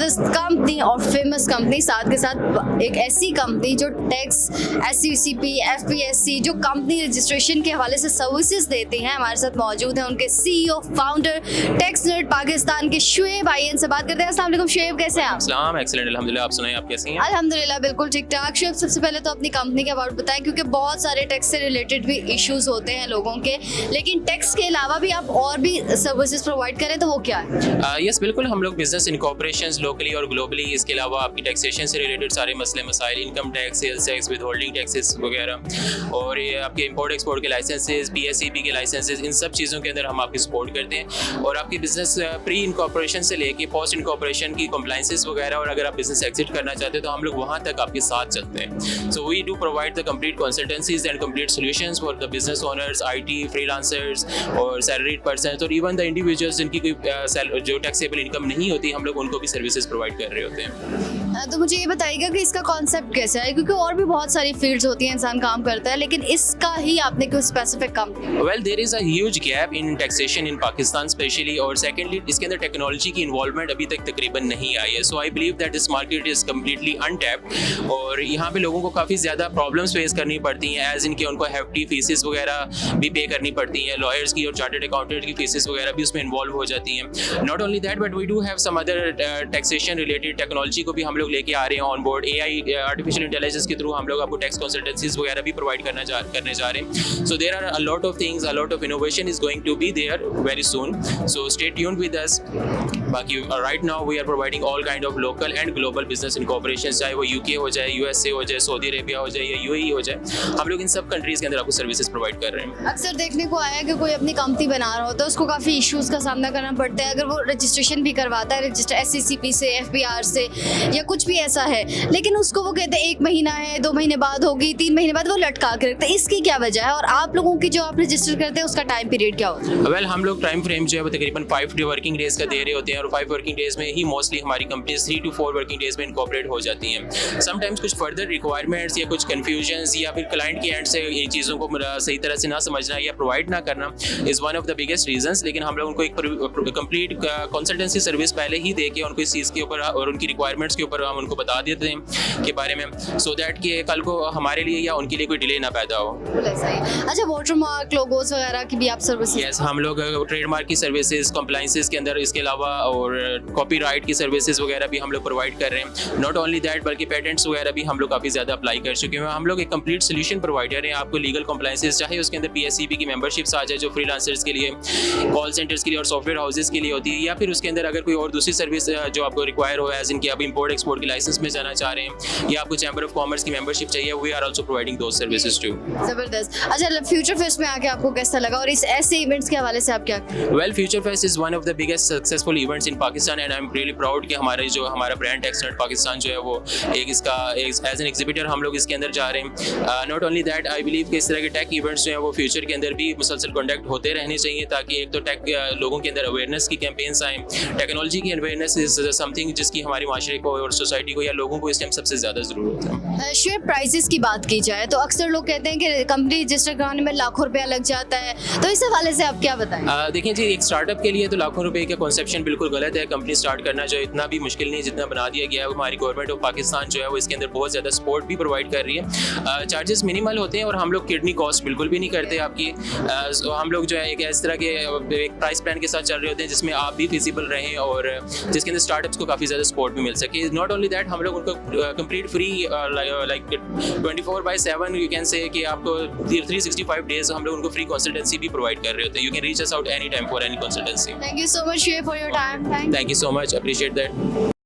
ज़बरदस्त कंपनी और famous company, साथ के साथ एक ऐसी कंपनी जो टैक्स, SCCP, FPSC जो कंपनी रजिस्ट्रेशन के हवाले से सर्विसेज देती हैं, हमारे साथ मौजूद हैं उनके CEO फाउंडर टेक्सनेट पाकिस्तान के शुएब आईएन से बात करते हैं। अस्सलाम वालेकुम शुएब, कैसे हैं आप? सलाम, एक्सीलेंट, अल्हम्दुलिल्लाह। आप सुनाइए, आप कैसी हैं? अल्हम्दुलिल्लाह बिल्कुल ठीक ठाक। शुएब, सबसे पहले तो अपनी कंपनी के अबाउट बताएं, क्योंकि बहुत सारे टैक्स से रिलेटेड भी इश्यूज होते हैं लोगों के, लेकिन टैक्स के अलावा भी आप और भी सर्विसेज प्रोवाइड करें तो वो क्या है? यस, बिल्कुल। हम लोग बिजनेस इनकॉर्पोरेशंस लोकली और ग्लोबली, इसके अलावा आपकी टैक्सेशन से रिलेटेड सारे मसले मसाइल, income tax, sales tax, withholding taxes वगैरह, और ये आपके इंपोर्ट एक्सपोर्ट के लाइसेंसेज, PSEB के लाइसेंसेज, इन सब चीज़ों के अंदर हम आपकी सपोर्ट करते हैं। और आपकी बिजनेस प्री इनकॉर्पोरेशन से लेके पोस्ट इनकॉर्पोरेशन की कंप्लाइंसेस वगैरह, और अगर आप बिजनेस एग्जिट करना चाहते हैं तो हम लोग वहाँ तक आपके साथ चलते हैं। So we do provide the complete consultancies and complete solutions for the business owners, IT freelancers और सैलरीड पर्सन्स, और इवन द इंडिविजुअल्स जिनकी कोई जो टैक्सेबल इनकम नहीं होती, हम लोग उनको भी सर्विसेज प्रोवाइड कर रहे होते हैं। तो मुझे ये बताइएगा कि इसका कॉन्सेप्ट कैसे है, क्योंकि और भी बहुत सारी फील्ड्स होती हैं, इंसान काम करता है, लेकिन इसका ही आपने कोई स्पेसिफिक काम किया? Well, there is a huge gap in taxation in Pakistan specially, और सेकेंडली इसके अंदर टेक्नोलॉजी की इन्वॉल्वमेंट अभी तक तकरीबन नहीं आई है। So I believe that this market is completely untapped, और यहाँ पे लोगों को काफ़ी ज़्यादा प्रॉब्लम्स फेस करनी पड़ती हैं, एज इनके उनको हेफ्टी फीसेस वगैरह भी पे करनी पड़ती हैं, लॉयर्स की और चार्टर्ड अकाउंटेंट की फीसेस वगैरह भी उसमें इन्वॉल्व हो जाती हैं। Not only that, but we do have some other taxation related technology को भी हम लोग लेके आ रहे हैं on board. AI artificial intelligence के थ्रू हम लोग आपको टैक्स कंसल्टेंसीज वगैरह भी प्रोवाइड करने जा रहे हैं। So there are a lot of things, a lot of innovation is going to be there very soon, so stay tuned with us. बाकी right now we are providing all kind of local and global business incorporation, चाहे वो UK हो जाए, USA हो जाए, Saudi Arabia हो जाए या UAE हो जाए, हम लोग इन सब कंट्रीज के अंदर आपको सर्विसेज प्रोवाइड कर रहे हैं। अक्सर देखने को आया है कि कोई अपनी कंपनी बना रहा होता है, उसको काफ़ी इश्यूज़ का सामना करना पड़ता है। अगर वो रजिस्ट्रेशन भी करवाता है, रजिस्टर SCCP से, FBR से, या कुछ भी ऐसा है, लेकिन उसको वो कहते हैं 1 महीना है, 2 महीने बाद होगी, 3 महीने बाद, वो लटका के रखते हैं। इसकी क्या वजह है, और आप लोगों की जो आप रजिस्टर करते हैं उसका टाइम पीरियड क्या होता है? वेल, हम लोग टाइम फ्रेम जो है वो तकरीबन 5 वर्किंग डेज का दे रहे होते हैं, और 5 वर्किंग डेज में ही मोस्टली हमारी कंपनीज 3 to 4 वर्किंग डेज में इनकॉर्पोरेट हो जाती हैं। समटाइम्स कुछ फर्दर रिक्वायरमेंट्स या कुछ कन्फ्यूजन्स, या फिर क्लाइंट के एंड से ये चीज़ों को सही तरह से ना समझना या प्रोवाइड ना करना is one of the biggest reasons. लेकिन हम लोग उनको एक कंप्लीट कंसल्टेंसी सर्विस पहले ही दे के उनको इस चीज़ के ऊपर और उनकी रिक्वायरमेंट्स के ऊपर हम उनको बता देते हैं के बारे में, सो दैट कि कल को हमारे लिए या उनके लिए कोई डिले ना पैदा हो। अच्छा, वाटरमार्क, लोगोस वगैरह की भी आप सर्विस? यस, हम लोग ट्रेडमार्क की सर्विसेज, कंप्लाइंसेस के अंदर, इसके अलावा और कॉपीराइट की सर्विसेज वगैरह भी हम लोग प्रोवाइड कर रहे हैं। नॉट ओनली दैट, बल्कि पेटेंट्स वगैरह भी हम लोग काफ़ी ज़्यादा अप्लाई कर चुके हैं। हम लोग एक कंप्लीट सोल्यूशन प्रोवाइडर हैं आपको लीगल कंप्लाइंसेस, चाहे उसके अंदर PSEB की मेंबरशिप्स आ जाए जो फ्रीलांसर्स के लिए, कॉल सेंटर्स के लिए और सॉफ्टवेयर हाउसेस के लिए होती है, या फिर उसके अंदर अगर कोई और दूसरी सर्विस जो आपको रिक्वायर हो, एज इनकी आप इंपोर्ट एक्सपोर्ट के लाइसेंस में जाना चाह रहे हैं, या आपको चैम्बर ऑफ कॉमर्स की मेंबरशिप चाहिए, we are also providing those services too. जबरदस्त। अच्छा, फ्यूचर फेस्ट में आके आपको कैसा लगा, और इस ऐसे इवेंट्स के हवाले से आप क्या? Well, future fest is one of the biggest successful events in Pakistan, and I am really proud कि हमारा ब्रांड टेक्सनेट पाकिस्तान जो है वो एक इसका एज एन एग्जीबिटर हम लोग इसके अंदर जा रहे हैं। Not only that, I believe कि इस तरह के टेक इवेंट्स जो है वो फ्यूचर के अंदर भी मुसलसल कंडक्ट होते रहने चाहिए, ताकि एक तो टेक लोगों के अंदर अवेयरनेस की कैंपेन्स आएँ। टेक्नोलॉजी की अवेयरनेस इज समथिंग जिसकी हमारी माशरे को और सोसाइटी को या लोगों को इस टाइम सबसे ज़्यादा ज़रूरत है। शेयर प्राइसेस की बात की जाए तो अक्सर लोग कहते हैं कि कंपनी रजिस्टर कराने में लाखों रुपया लग जाता है, तो इस हवाले से आप क्या बताएं? देखिए जी, एक स्टार्टअप के लिए तो लाखों रुपए का कॉन्सेप्शन बिल्कुल गलत है। कंपनी स्टार्ट करना जो इतना भी मुश्किल नहीं जितना बना दिया गया है। हमारी गवर्नमेंट ऑफ पाकिस्तान जो है वो इसके अंदर बहुत ज़्यादा सपोर्ट भी प्रोवाइड कर रही है। चार्जेस मिनिमल होते हैं, और हम लोग किडनी कॉस्ट बिल्कुल भी नहीं करते आपकी। so हम लोग जो है एक इस तरह के एक प्राइस प्लान के साथ चल रहे होते हैं जिसमें आप भी फिजिबल रहें, और जिसके अंदर स्टार्टअप्स को काफ़ी ज़्यादा सपोर्ट भी मिल सके। नॉट ओनली दैट, हम लोग उनको complete free like 24/7 you can say कि आपको 365 डेज हम लोग उनको फ्री कंसल्टेंसी भी प्रोवाइड कर रहे होते हैं। You can reach us out any time for any consultancy. Thank you so much for your time. Thank you so much, appreciate that.